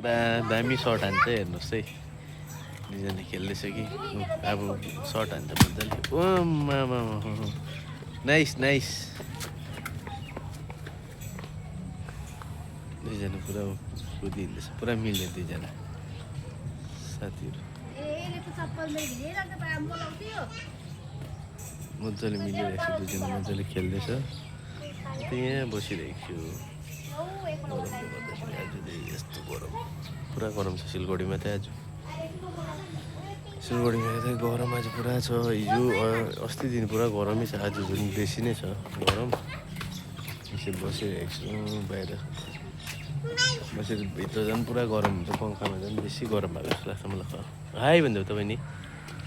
पुरा दामी सर्ट हान्छ हेर्नुहोस् है दुईजना खेल्दैछ कि अब सर्ट हान्छ मजाले ओ मामा नाइस नाइस दुईजना पुरा कुदिँदैछ पुरा मिल्यो दुईजना साथीहरू मजाले मिलिरहेको छ दुईजना मजाले खेल्दैछ त्यहाँ बसिरहेको छु आज यस्तो गरम पुरा गरम छ सिलगढीमा चाहिँ आज सिलगढीमा चाहिँ गरम आज पुरा छ हिजो अस्ति दिन पुरा गरमै छ आज झन् बेसी नै छ गरम यसरी बसिरहेको छु बाहिर बसेर भित्र झन् पुरा गरम हुन्छ पङ्खामा झन् बेसी गरम भएको जस्तो लाग्छ मलाई हाई भनिदेऊ तपाईँ नि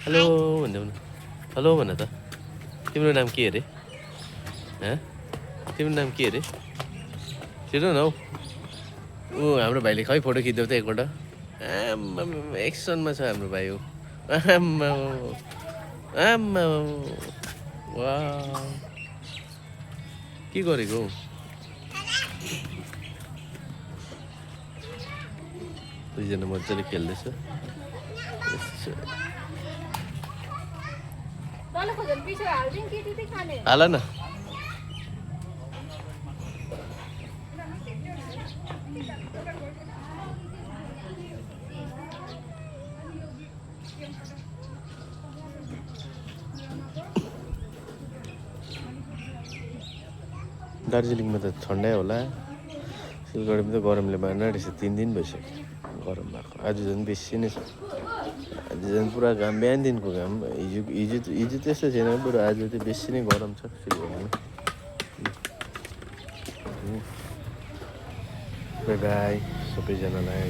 हेलो भनिदेऊ न हेलो भन त तिम्रो नाम के अरे तिम्रो नाम के अरे छिटो न हौ ऊ हाम्रो भाइले खै फोटो खिच्देऊ त एकपल्ट एक्सनमा छ हाम्रो भाइ हो आम्मा वा के गरेको हौ दुईजना मजाले खेल्दैछ हाल न दार्जिलिङमा त ठन्डै होला सिलगढीमा त गरमले मार्न रहेछ 3 दिन भइसक्यो गरम भएको आज झन् बेसी नै छ आज झन् पुरा घाम बिहानदेखिको घाम हिजो त्यस्तो छैन बरु आज चाहिँ बेसी नै गरम छ सिलगढीमा बाई बाई सबैजनालाई